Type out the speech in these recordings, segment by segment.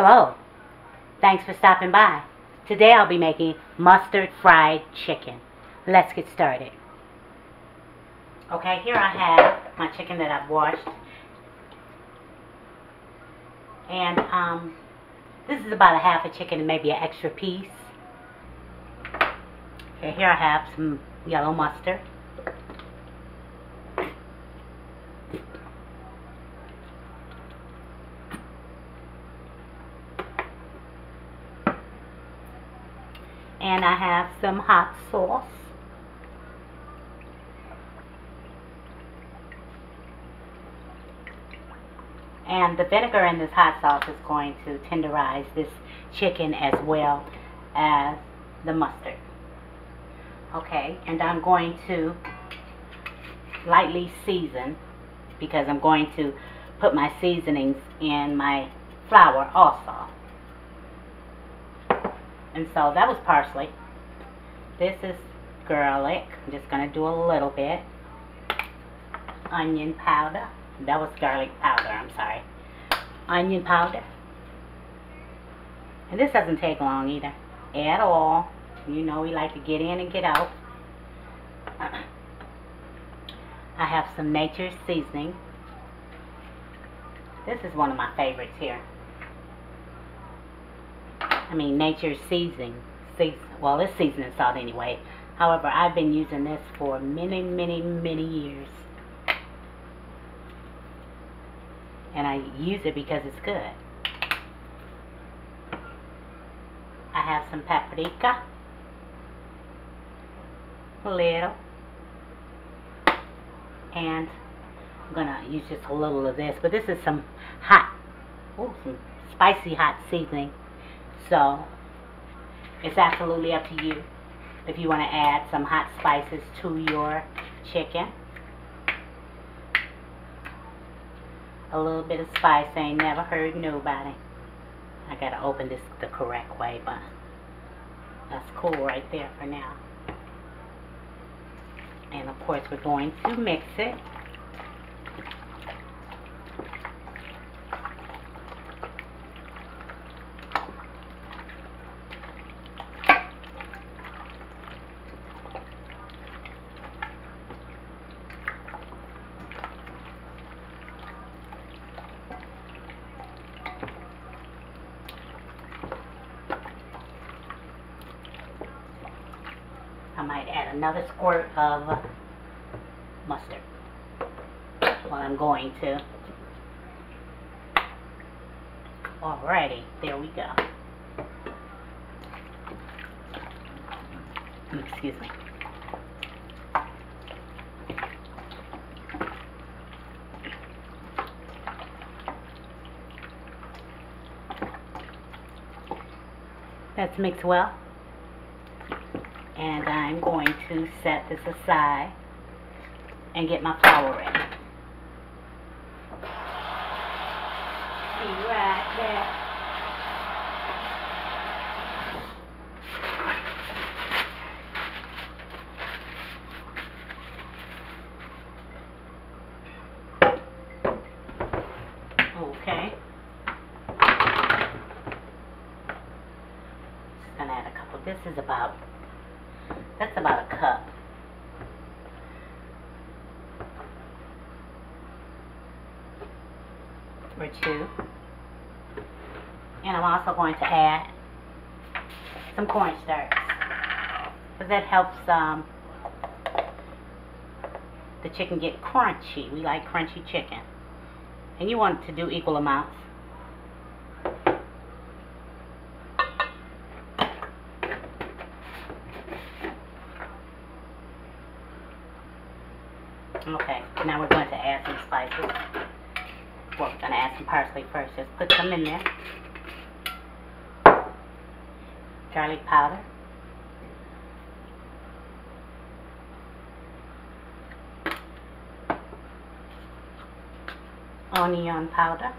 Hello, thanks for stopping by. Today I'll be making mustard fried chicken. Let's get started. Okay, here I have my chicken that I've washed. And this is about a half a chicken and maybe an extra piece. Okay, here I have some yellow mustard. And I have some hot sauce. And the vinegar in this hot sauce is going to tenderize this chicken as well as the mustard. Okay, and I'm going to lightly season because I'm going to put my seasonings in my flour also. And so that was parsley. This is garlic. I'm just going to do a little bit. Onion powder. That was garlic powder, I'm sorry. Onion powder. And this doesn't take long either, at all. You know we like to get in and get out. I have some nature's seasoning. This is one of my favorites here. I mean, nature's seasoning. Well, it's seasoning salt anyway. However, I've been using this for many, many, many years. And I use it because it's good. I have some paprika. A little. And I'm going to use just a little of this. But this is some some spicy hot seasoning. So, it's absolutely up to you if you want to add some hot spices to your chicken. A little bit of spice ain't never hurt nobody. I gotta open this the correct way, but that's cool right there for now. And of course we're going to mix it. I might add another squirt of mustard. Well, I'm going to. Alrighty, there we go. Excuse me. Let's mix well. And I'm going to set this aside and get my flour ready. Be right there. Okay. Just gonna add a couple. This is that's about a cup. Or two. And I'm also going to add some cornstarch, because that helps the chicken get crunchy. We like crunchy chicken. And you want to do equal amounts. Okay, now we're going to add some spices. Well, we're going to add some parsley first. Just put some in there. Garlic powder. Onion powder.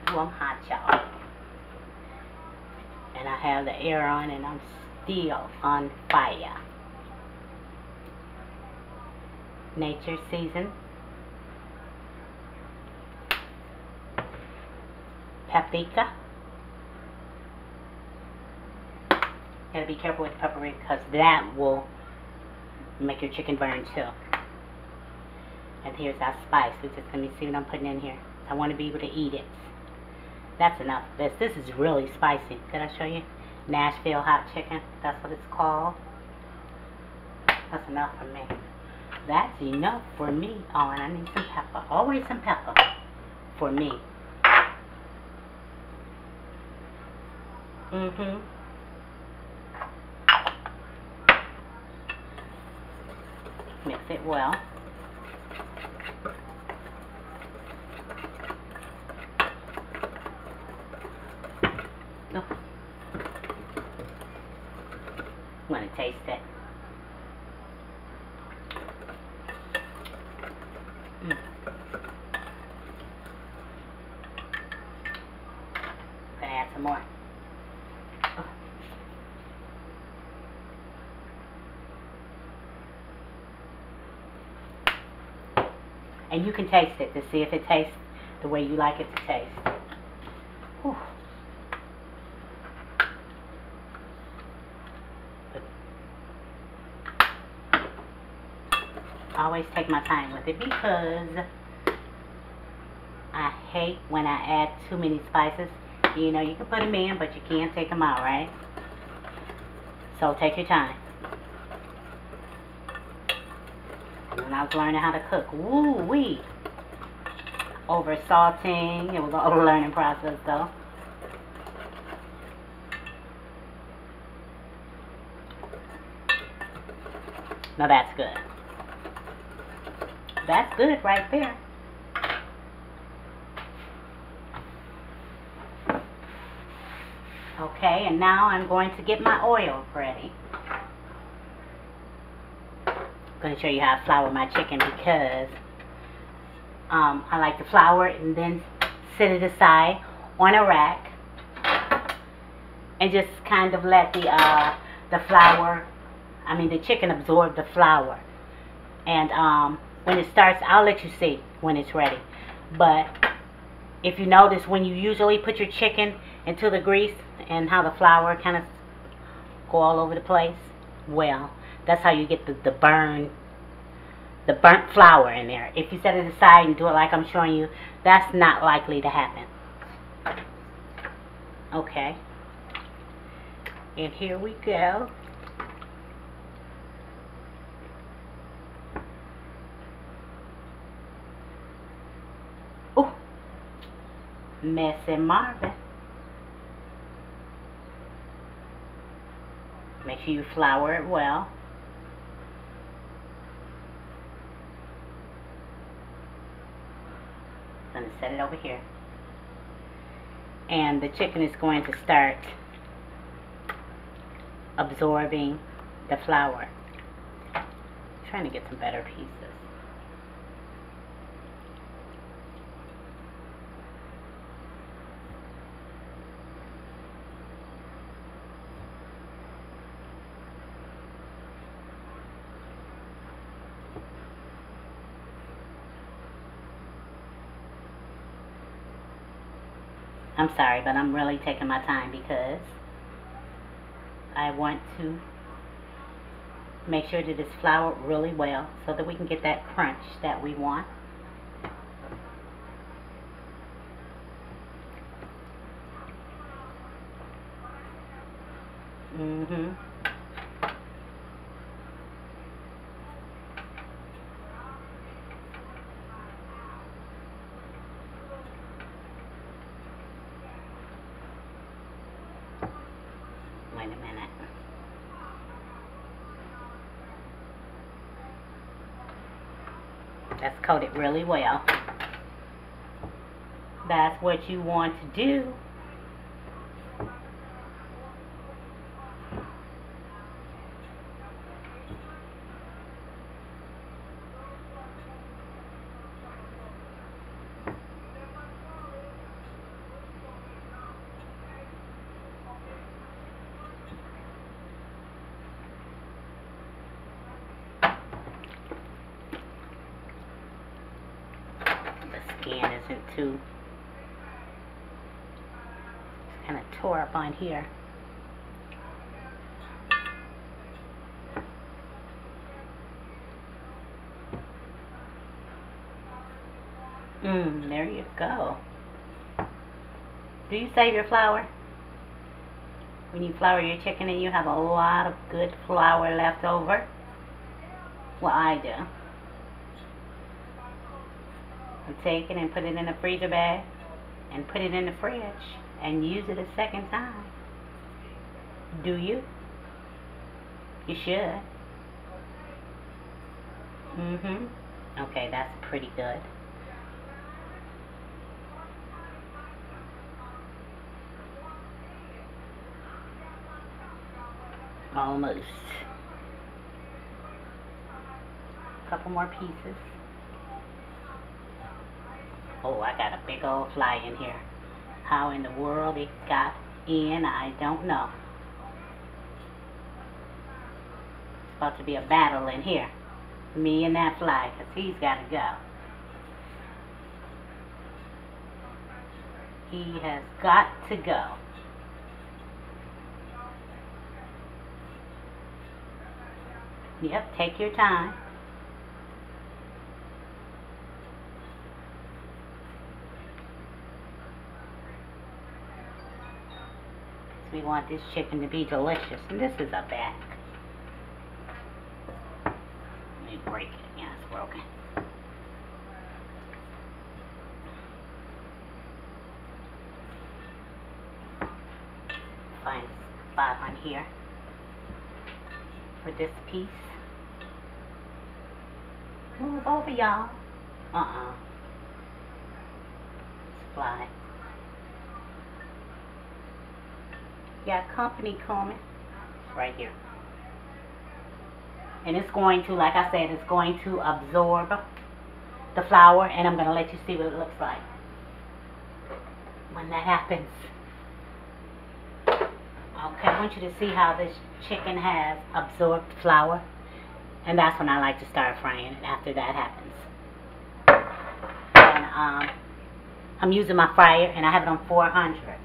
Well, I'm hot, y'all. And I have the air on and I'm still on fire. nature season, paprika. Gotta be careful with the paprika because that will make your chicken burn too. And here's our spice. Let me see what I'm putting in here. I want to be able to eat it. That's enough. This is really spicy. Did I show you? Nashville hot chicken. That's what it's called. That's enough for me. That's enough for me. Oh, and I need some pepper. Always some pepper for me. Mix it well. Oh. I'm going to taste it. I'm going to add some more. Oh. And you can taste it to see if it tastes the way you like it to taste. Whew. I always take my time with it because I hate when I add too many spices. You know, you can put them in, but you can't take them out, right? So take your time. When I was learning how to cook, woo-wee, over salting, it was a learning process though. Now that's good. That's good right there. Okay, and now I'm going to get my oil ready. I'm going to show you how I flour my chicken because I like to flour it and then set it aside on a rack and just kind of let the flour, the chicken absorb the flour. And when it starts, I'll let you see when it's ready. But if you notice, when you usually put your chicken into the grease and how the flour kind of go all over the place, well, that's how you get the burnt flour in there. If you set it aside and do it like I'm showing you, that's not likely to happen. Okay. And here we go. Oh, Messy Marvin. Make sure you flour it well. I'm going to set it over here. And the chicken is going to start absorbing the flour. I'm trying to get some better pieces. I'm sorry, but I'm really taking my time because I want to make sure that it's floured really well so that we can get that crunch that we want. Wait a minute. That's coated really well. That's what you want to do. wasn't too, kind of tore up on here. There you go. Do you save your flour? When you flour your chicken and you have a lot of good flour left over? Well, I do. I take it and put it in a freezer bag and put it in the fridge and use it a second time. Do you? You should. Okay, that's pretty good. Almost. A couple more pieces. Oh, I got a big old fly in here. How in the world it got in, I don't know. It's about to be a battle in here. Me and that fly, because he's got to go. He has got to go. Yep, take your time. We want this chicken to be delicious, and this is a back. Let me break it. Yeah, it's broken. Find a spot on here for this piece. Move over, y'all. Fly. Got company coming. It's right here. And it's going to, like I said, it's going to absorb the flour, and I'm going to let you see what it looks like when that happens. Okay, I want you to see how this chicken has absorbed flour. And that's when I like to start frying it, after that happens. And I'm using my fryer, and I have it on 400.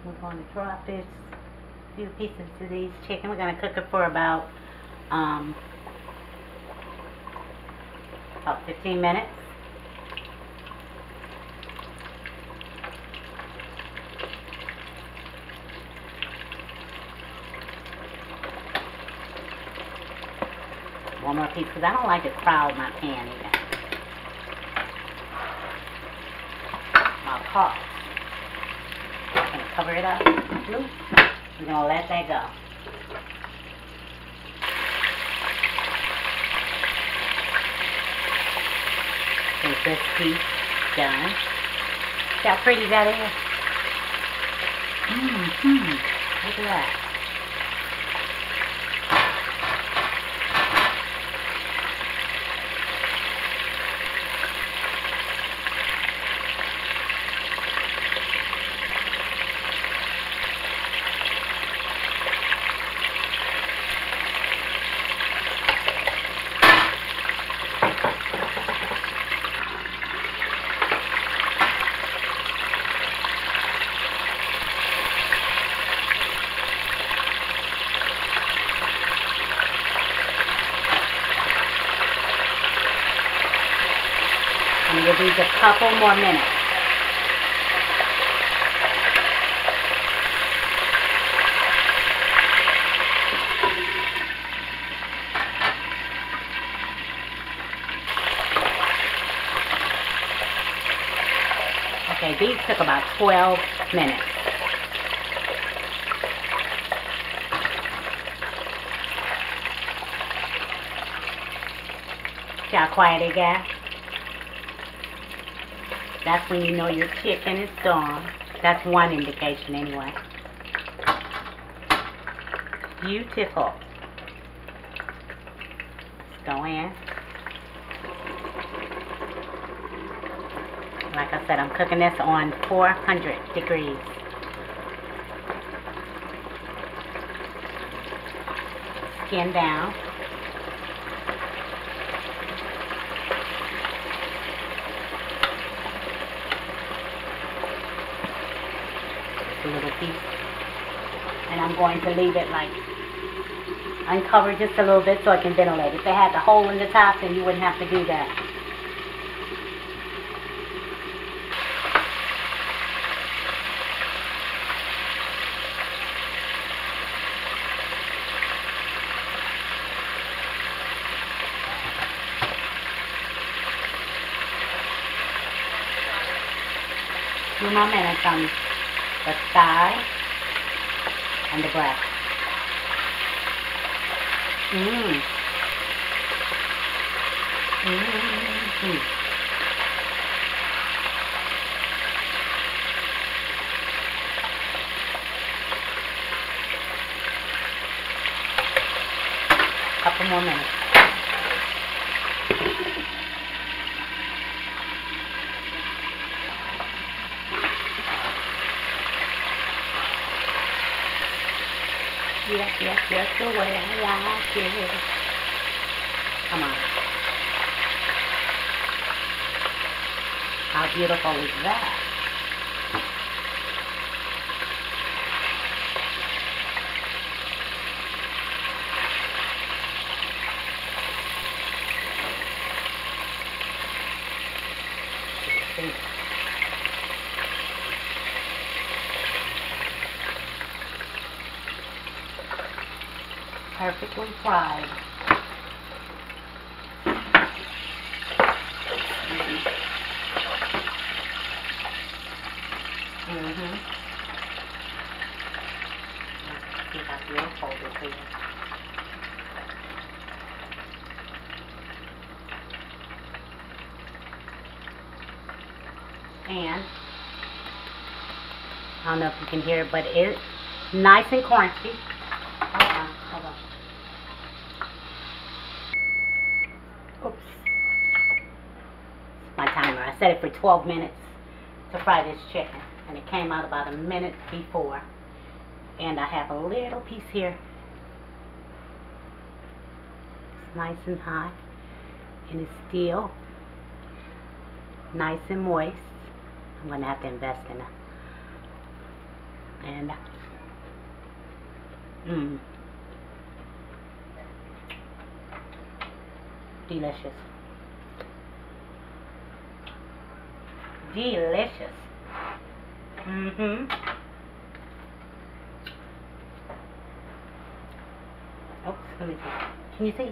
We're going to drop this few pieces of these chicken. We're going to cook it for about 15 minutes. One more piece, because I don't like to crowd my pan either. I'll pause. I'm going to cover it up. We're going to let that go. Take this piece done. See how pretty that is? Look at that. I'm going to give these a couple more minutes. Okay, these took about 12 minutes. See how quiet it got? That's when you know your chicken is done. That's one indication anyway. Beautiful. Let's go in. Like I said, I'm cooking this on 400 degrees. Skin down. little piece. And I'm going to leave it like uncovered just a little bit so I can ventilate. If they had the hole in the top, then you wouldn't have to do that. A few more minutes on the thigh and the breast. Couple more minutes. Yes, the way I like it. Come on. How beautiful is that? See? Perfectly fried. See how beautiful this is. And I don't know if you can hear it, but it's nice and crunchy. Hold on. Oops. My timer. I set it for 12 minutes to fry this chicken, and it came out about a minute before. And I have a little piece here. It's nice and hot, and it's still nice and moist. I'm gonna have to invest in it. And delicious. Delicious. Oops, let me see. Can you see?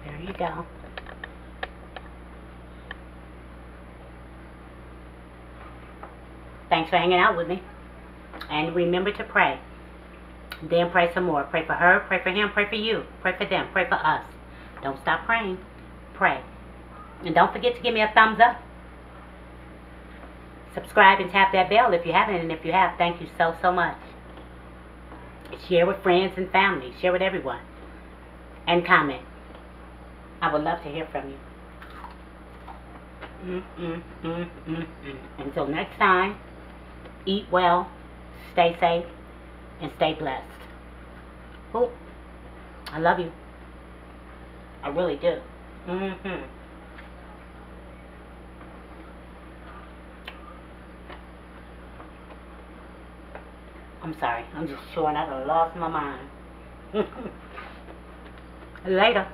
There you go. Thanks for hanging out with me. And remember to pray. Then pray some more. Pray for her, pray for him, pray for you. Pray for them, pray for us. Don't stop praying. Pray. And don't forget to give me a thumbs up. Subscribe and tap that bell if you haven't. And if you have, thank you so, so much. Share with friends and family. Share with everyone. And comment. I would love to hear from you. Until next time, eat well, stay safe, and stay blessed. Ooh, I love you. I really do. I'm sorry. I'm just chewing. I done lost my mind. Later.